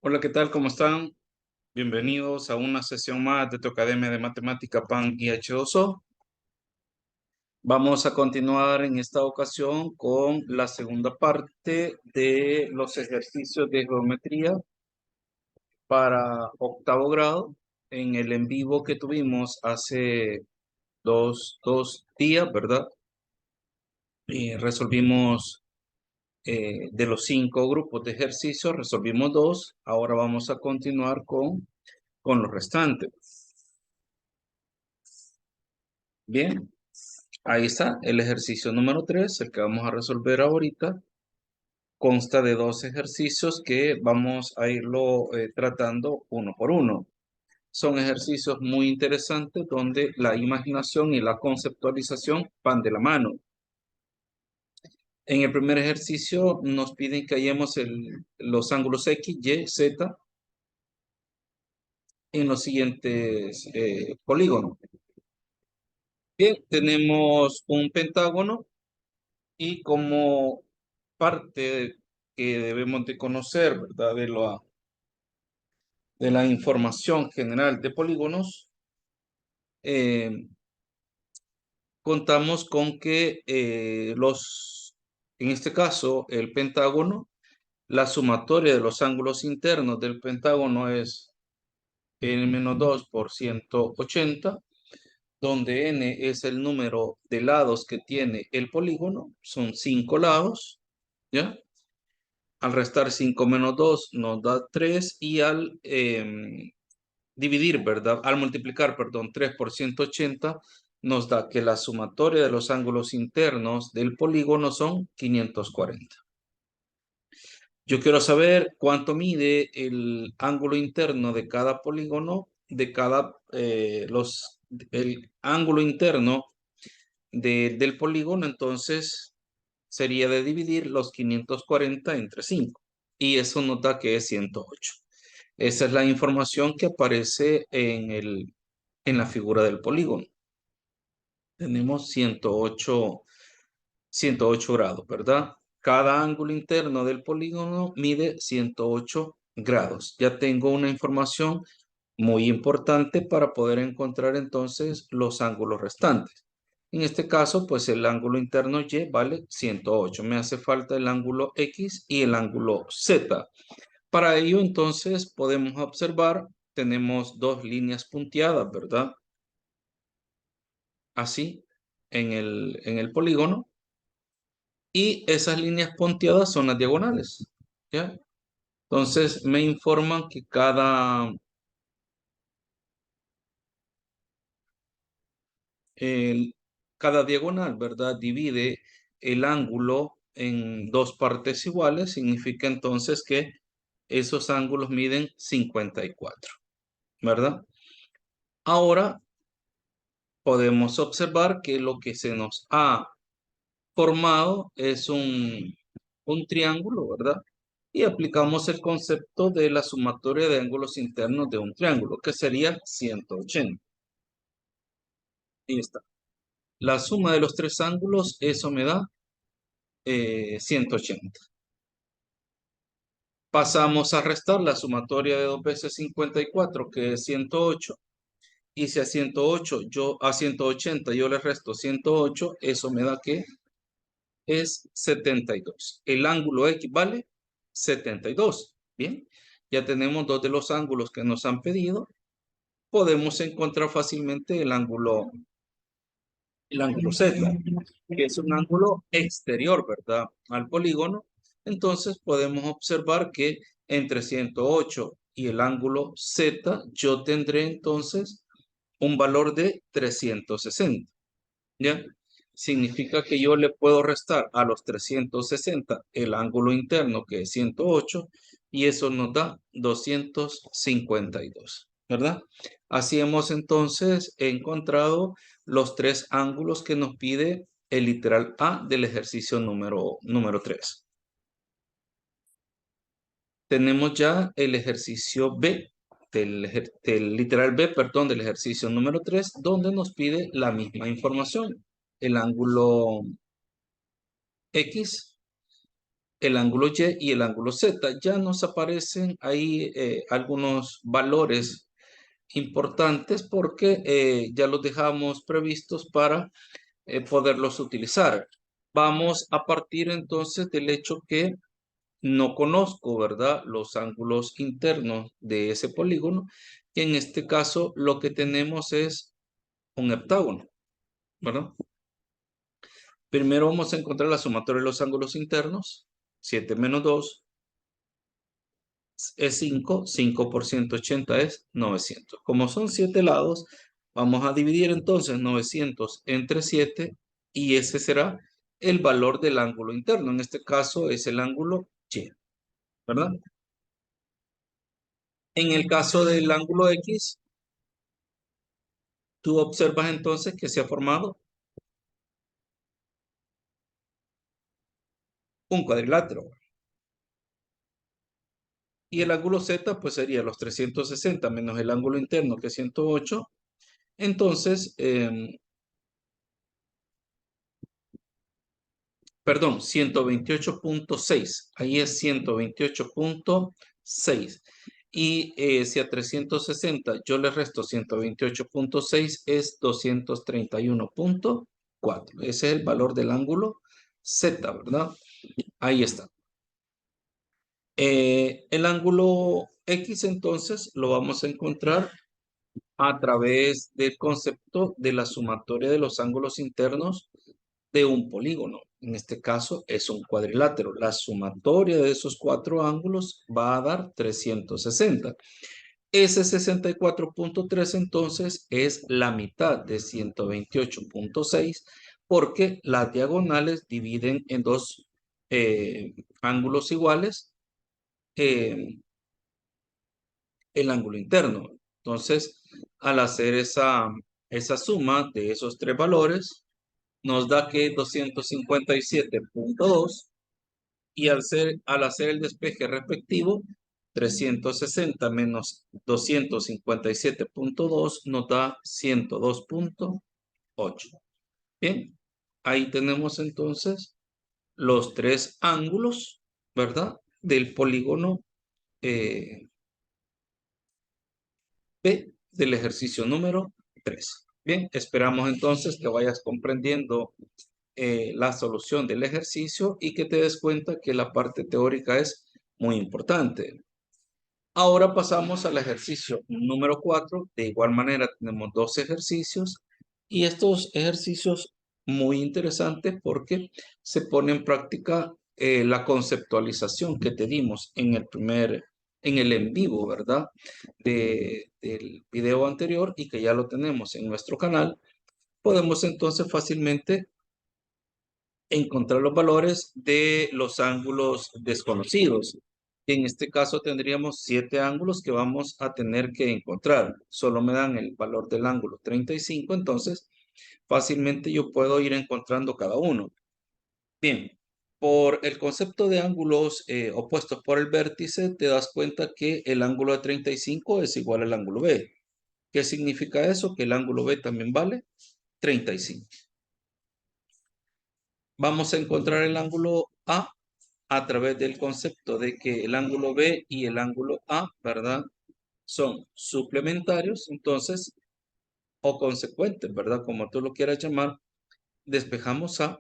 Hola, ¿qué tal? ¿Cómo están? Bienvenidos a una sesión más de tu Academia de Matemática PAN y H2O. Vamos a continuar en esta ocasión con la segunda parte de los ejercicios de geometría para octavo grado en el en vivo que tuvimos hace dos días, ¿verdad? Y resolvimos de los 5 grupos de ejercicios, resolvimos 2. Ahora vamos a continuar con los restantes. Bien. Ahí está, el ejercicio número 3, el que vamos a resolver ahorita, consta de 2 ejercicios que vamos a irlo tratando uno por uno. Son ejercicios muy interesantes donde la imaginación y la conceptualización van de la mano. En el primer ejercicio nos piden que hallemos los ángulos X, Y, Z en los siguientes polígonos. Bien, tenemos un pentágono y como parte que debemos de conocer, ¿verdad? De la información general de polígonos, eh, contamos con que en este caso, el pentágono, la sumatoria de los ángulos internos del pentágono es n-2 por 180, donde n es el número de lados que tiene el polígono, son 5 lados, ¿ya? Al restar 5 menos 2 nos da 3 y al dividir, ¿verdad? Al multiplicar, perdón, 3 por 180 nos da que la sumatoria de los ángulos internos del polígono son 540. Yo quiero saber cuánto mide el ángulo interno de cada polígono, el ángulo interno del polígono, entonces sería de dividir los 540 entre 5 y eso nos da que es 108. Esa es la información que aparece en la figura del polígono. Tenemos 108 grados, ¿verdad? Cada ángulo interno del polígono mide 108 grados. Ya tengo una información muy importante para poder encontrar entonces los ángulos restantes. En este caso, pues el ángulo interno Y vale 108. Me hace falta el ángulo X y el ángulo Z. Para ello, entonces, podemos observar, tenemos 2 líneas punteadas, ¿verdad? Así, en el polígono. Y esas líneas punteadas son las diagonales, ¿ya? Entonces, me informan que cada diagonal, ¿verdad? Divide el ángulo en 2 partes iguales. Significa entonces que esos ángulos miden 54, ¿verdad? Ahora podemos observar que lo que se nos ha formado es un triángulo, ¿verdad? Y aplicamos el concepto de la sumatoria de ángulos internos de un triángulo, que sería 180. Ahí está. La suma de los 3 ángulos, eso me da 180. Pasamos a restar la sumatoria de 2 veces 54, que es 108. Y si a 180 yo le resto 108, eso me da que es 72. El ángulo X vale 72. Bien, ya tenemos 2 de los ángulos que nos han pedido. Podemos encontrar fácilmente el ángulo Z, que es un ángulo exterior, ¿verdad? Al polígono. Entonces podemos observar que entre 108 y el ángulo Z yo tendré entonces un valor de 360. ¿Ya? Significa que yo le puedo restar a los 360 el ángulo interno, que es 108, y eso nos da 252, ¿verdad? Así hemos entonces encontrado los 3 ángulos que nos pide el literal A del ejercicio número 3. Tenemos ya el ejercicio B, del literal B, perdón, del ejercicio número 3, donde nos pide la misma información. El ángulo X el ángulo Y y el ángulo Z. Ya nos aparecen ahí algunos valores importantes porque ya los dejamos previstos para poderlos utilizar. Vamos a partir entonces del hecho que no conozco, ¿verdad? Los ángulos internos de ese polígono. Y en este caso lo que tenemos es un heptágono, ¿verdad? Primero vamos a encontrar la sumatoria de los ángulos internos. 7 menos 2 es 5. 5 por 180 es 900. Como son 7 lados, vamos a dividir entonces 900 entre 7 y ese será el valor del ángulo interno. En este caso es el ángulo Y, ¿verdad? En el caso del ángulo X, tú observas entonces que se ha formado un cuadrilátero. Y el ángulo Z pues sería los 360 menos el ángulo interno que es 108. Entonces, perdón, 128.6. Ahí es 128.6. Y si a 360 yo le resto 128.6 es 231.4. Ese es el valor del ángulo Z, ¿verdad? Ahí está. El ángulo X entonces lo vamos a encontrar a través del concepto de la sumatoria de los ángulos internos de un polígono. En este caso es un cuadrilátero. La sumatoria de esos cuatro ángulos va a dar 360. Ese 64.3 entonces es la mitad de 128.6 porque las diagonales dividen en dos ángulos iguales eh, el ángulo interno. Entonces, al hacer esa suma de esos tres valores, nos da que 257.2 y al hacer el despeje respectivo, 360 menos 257.2 nos da 102.8. Bien, ahí tenemos entonces los tres ángulos, ¿verdad? Del polígono eh, B del ejercicio número 3. Bien, esperamos entonces que vayas comprendiendo la solución del ejercicio y que te des cuenta que la parte teórica es muy importante. Ahora pasamos al ejercicio número 4. De igual manera tenemos dos ejercicios y estos ejercicios muy interesantes porque se pone en práctica la conceptualización que te dimos en el en vivo, ¿verdad? Del video anterior y que ya lo tenemos en nuestro canal. Podemos entonces fácilmente encontrar los valores de los ángulos desconocidos. En este caso tendríamos 7 ángulos que vamos a tener que encontrar. Solo me dan el valor del ángulo 35, entonces fácilmente yo puedo ir encontrando cada uno. Bien, por el concepto de ángulos opuestos por el vértice, te das cuenta que el ángulo de 35 es igual al ángulo B. ¿Qué significa eso? Que el ángulo B también vale 35. Vamos a encontrar el ángulo A través del concepto de que el ángulo B y el ángulo A, ¿verdad? Son suplementarios, entonces, o consecuentes, ¿verdad? Como tú lo quieras llamar, despejamos A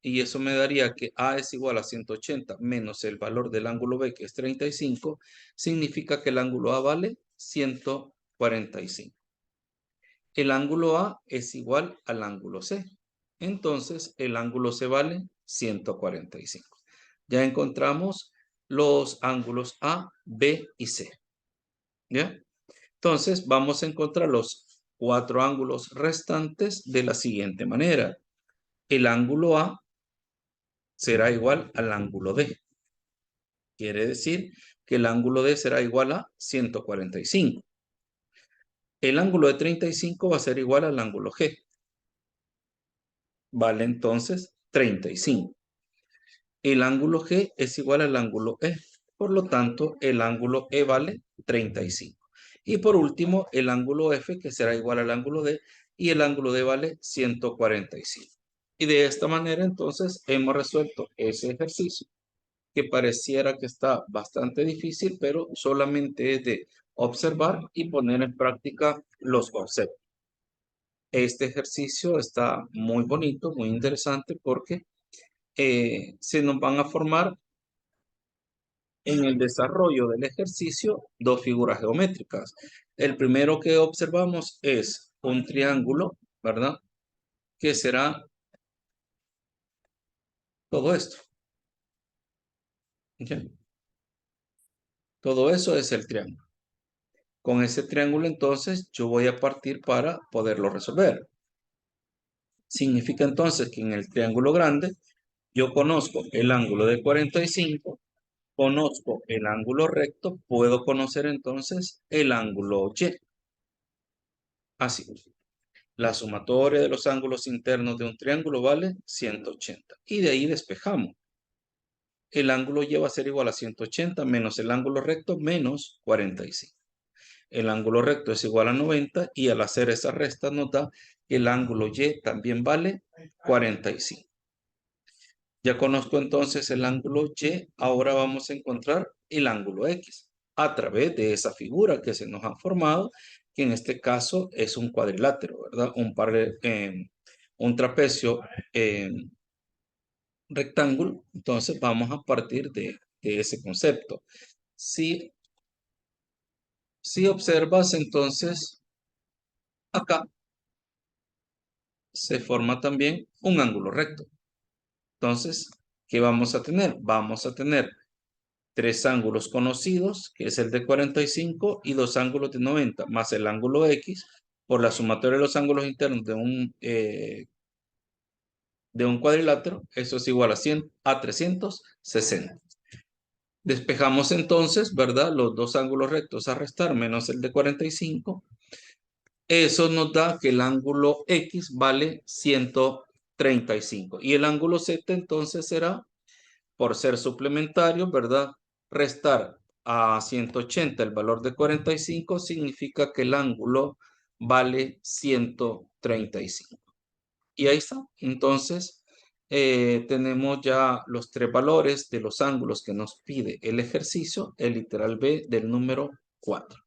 y eso me daría que A es igual a 180 menos el valor del ángulo B, que es 35, significa que el ángulo A vale 145. El ángulo A es igual al ángulo C. Entonces, el ángulo C vale 145. Ya encontramos los ángulos A, B y C. ¿Ya? Entonces, vamos a encontrar los cuatro ángulos restantes de la siguiente manera. El ángulo A será igual al ángulo D. Quiere decir que el ángulo D será igual a 145. El ángulo de 35 va a ser igual al ángulo G. Vale entonces 35. El ángulo G es igual al ángulo E. Por lo tanto, el ángulo E vale 35. Y por último, el ángulo F, que será igual al ángulo D, y el ángulo D vale 145. Y de esta manera, entonces, hemos resuelto ese ejercicio. que pareciera que está bastante difícil, pero solamente es de observar y poner en práctica los conceptos. Este ejercicio está muy bonito, muy interesante porque se nos van a formar en el desarrollo del ejercicio dos figuras geométricas. El primero que observamos es un triángulo, ¿verdad? Que será todo esto. ¿Ok? Todo eso es el triángulo. Con ese triángulo entonces yo voy a partir para poderlo resolver. Significa entonces que en el triángulo grande yo conozco el ángulo de 45, conozco el ángulo recto, puedo conocer entonces el ángulo Y. Así. La sumatoria de los ángulos internos de un triángulo vale 180. Y de ahí despejamos. El ángulo Y va a ser igual a 180 menos el ángulo recto menos 45. El ángulo recto es igual a 90 y al hacer esa resta nos da que el ángulo Y también vale 45. Ya conozco entonces el ángulo Y, ahora vamos a encontrar el ángulo X a través de esa figura que se nos ha formado, que en este caso es un cuadrilátero, ¿verdad? Un trapecio rectángulo. Entonces vamos a partir de ese concepto. Si observas entonces acá se forma también un ángulo recto. Entonces, ¿qué vamos a tener? Vamos a tener tres ángulos conocidos, que es el de 45 y dos ángulos de 90, más el ángulo X, por la sumatoria de los ángulos internos de un cuadrilátero, eso es igual a 100 a 360. Despejamos entonces, ¿verdad? Los dos ángulos rectos a restar menos el de 45. Eso nos da que el ángulo X vale 135. Y el ángulo Z entonces será, por ser suplementario, ¿verdad? Restar a 180 el valor de 45 significa que el ángulo vale 135. Y ahí está. Entonces, tenemos ya los tres valores de los ángulos que nos pide el ejercicio, el literal B del número 4.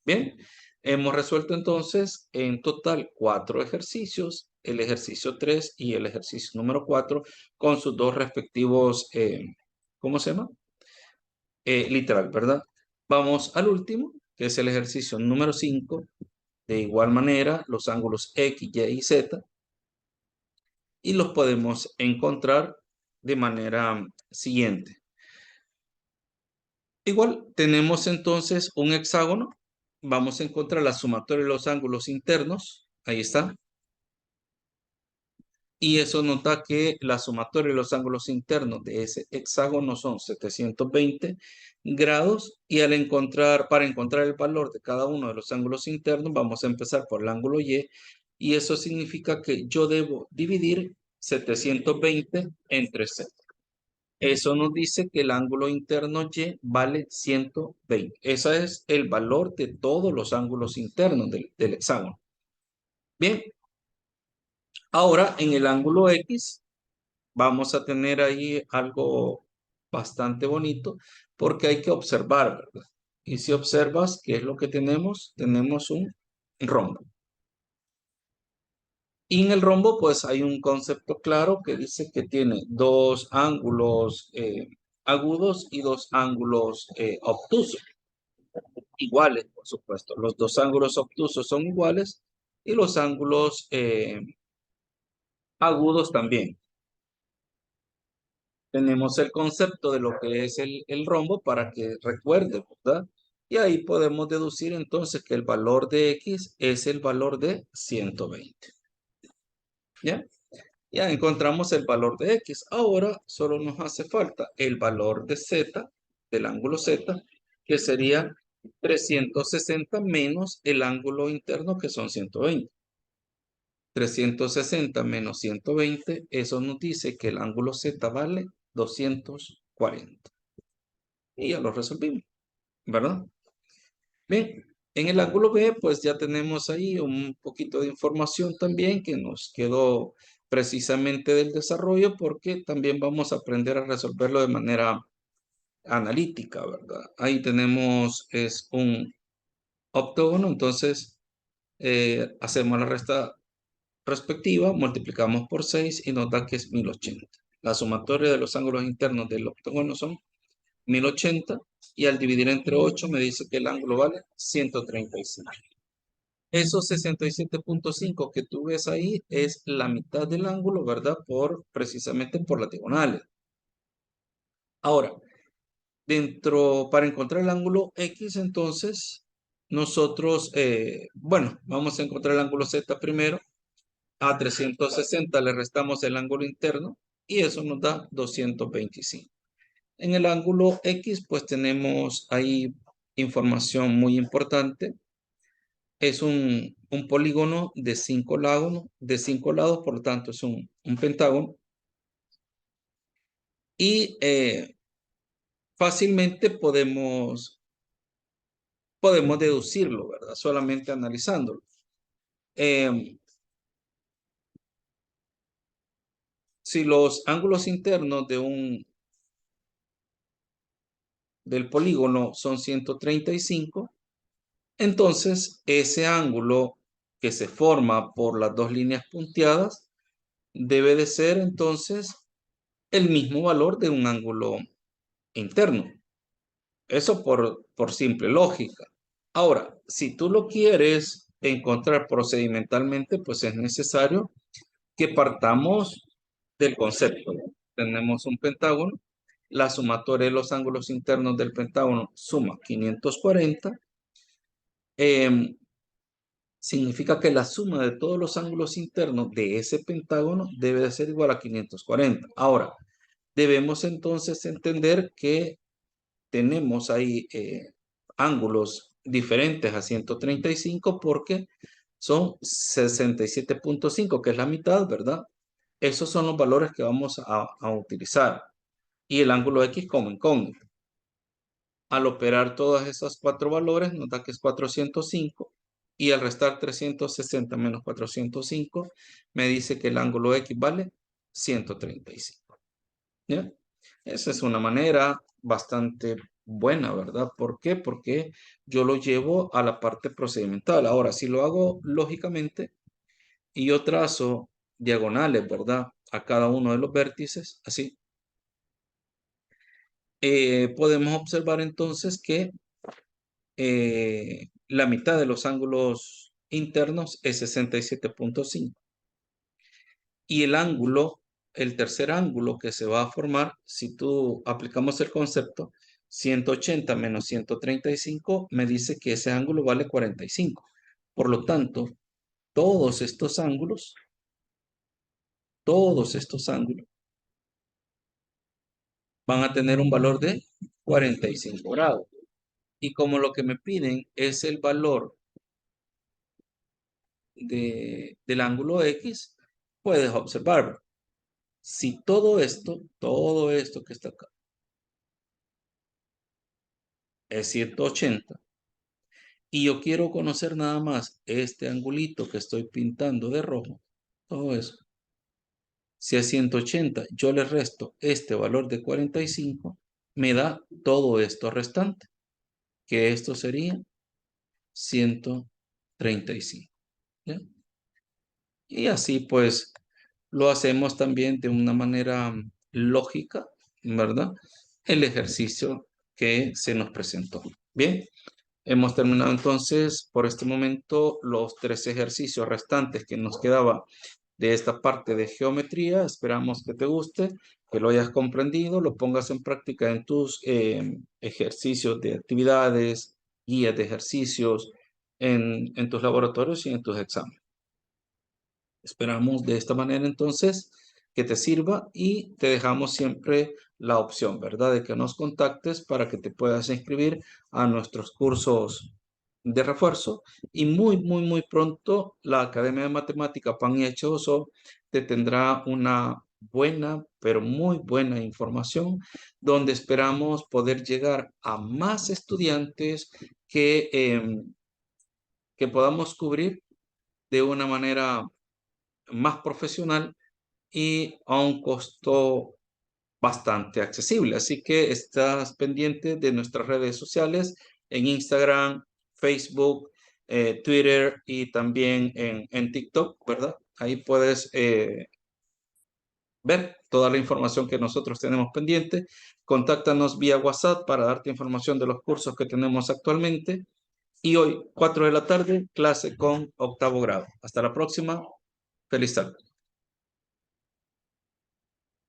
Bien, hemos resuelto entonces en total 4 ejercicios, el ejercicio 3 y el ejercicio número 4 con sus dos respectivos, ¿cómo se llama? Literal, ¿verdad? Vamos al último, que es el ejercicio número 5. De igual manera, los ángulos X, Y y Z, y los podemos encontrar de manera siguiente. Igual tenemos entonces un hexágono. Vamos a encontrar la sumatoria de los ángulos internos. Ahí está. Y eso nos da que la sumatoria de los ángulos internos de ese hexágono son 720 grados. Y para encontrar el valor de cada uno de los ángulos internos, vamos a empezar por el ángulo Y. Y eso significa que yo debo dividir 720 entre 6. Eso nos dice que el ángulo interno Y vale 120. Ese es el valor de todos los ángulos internos del hexágono. Bien, ahora en el ángulo X vamos a tener ahí algo bastante bonito porque hay que observar, ¿verdad? Y si observas, ¿qué es lo que tenemos? Tenemos un rombo. Y en el rombo, pues hay un concepto claro que dice que tiene dos ángulos agudos y dos ángulos obtusos. Iguales, por supuesto. Los dos ángulos obtusos son iguales y los ángulos agudos también. Tenemos el concepto de lo que es el rombo para que recuerde, ¿verdad? Y ahí podemos deducir entonces que el valor de X es el valor de 120. ¿Ya? Ya encontramos el valor de X. Ahora solo nos hace falta el valor de Z, del ángulo Z, que sería 360 menos el ángulo interno que son 120. 360 menos 120, eso nos dice que el ángulo Z vale 240. Y ya lo resolvimos, ¿verdad? Bien, en el ángulo B, pues ya tenemos ahí un poquito de información también que nos quedó precisamente del desarrollo porque también vamos a aprender a resolverlo de manera analítica, ¿verdad? Ahí tenemos, es un octógono, entonces hacemos la resta respectiva, multiplicamos por 6 y nos da que es 1080. La sumatoria de los ángulos internos del octógono son 1080 y al dividir entre 8 me dice que el ángulo vale 135. Esos 67.5 que tú ves ahí es la mitad del ángulo, ¿verdad? Precisamente por las diagonales. Ahora, para encontrar el ángulo X, entonces, nosotros, bueno, vamos a encontrar el ángulo Z primero. A 360 le restamos el ángulo interno y eso nos da 225. En el ángulo X, pues tenemos ahí información muy importante. Es un polígono de cinco lados, por lo tanto es un pentágono. Y fácilmente podemos deducirlo, ¿verdad? Solamente analizándolo. Si los ángulos internos del polígono son 135, entonces ese ángulo que se forma por las dos líneas punteadas debe de ser entonces el mismo valor de un ángulo interno. Eso por simple lógica. Ahora, si tú lo quieres encontrar procedimentalmente, pues es necesario que partamos del concepto. Tenemos un pentágono, la sumatoria de los ángulos internos del pentágono suma 540. Significa que la suma de todos los ángulos internos de ese pentágono debe de ser igual a 540. Ahora, debemos entonces entender que tenemos ahí ángulos diferentes a 135 porque son 67.5, que es la mitad, ¿verdad? Esos son los valores que vamos a utilizar. Y el ángulo X como incógnito. Al operar todos esos cuatro valores, nos da que es 405. Y al restar 360 menos 405, me dice que el ángulo X vale 135. ¿Ya? Esa es una manera bastante buena, ¿verdad? ¿Por qué? Porque yo lo llevo a la parte procedimental. Ahora, si lo hago lógicamente y yo trazo diagonales, ¿verdad? A cada uno de los vértices, así, podemos observar entonces que la mitad de los ángulos internos es 67.5. Y el tercer ángulo que se va a formar, si tú aplicamos el concepto, 180 menos 135 me dice que ese ángulo vale 45. Por lo tanto, todos estos ángulos, todos estos ángulos van a tener un valor de 45 grados. Y como lo que me piden es el valor del ángulo X, puedes observar. Si todo esto que está acá es 180 y yo quiero conocer nada más este angulito que estoy pintando de rojo, todo eso, si a 180 yo le resto este valor de 45, me da todo esto restante, que esto sería 135. ¿Ya? Y así pues lo hacemos también de una manera lógica, ¿verdad? El ejercicio que se nos presentó. Bien, hemos terminado entonces por este momento los 3 ejercicios restantes que nos quedaba de esta parte de geometría. Esperamos que te guste, que lo hayas comprendido, lo pongas en práctica en tus ejercicios de actividades, guías de ejercicios, en tus laboratorios y en tus exámenes. Esperamos de esta manera entonces que te sirva y te dejamos siempre la opción, ¿verdad? De que nos contactes para que te puedas inscribir a nuestros cursos de refuerzo y muy pronto la Academia de Matemática PAN y H2O te tendrá una buena, pero muy buena información donde esperamos poder llegar a más estudiantes que podamos cubrir de una manera más profesional y a un costo bastante accesible. Así que estás pendiente de nuestras redes sociales en Instagram, Facebook, Twitter y también en TikTok, ¿verdad? Ahí puedes ver toda la información que nosotros tenemos pendiente. Contáctanos vía WhatsApp para darte información de los cursos que tenemos actualmente. Y hoy, 4 de la tarde, clase con octavo grado. Hasta la próxima. Feliz tarde.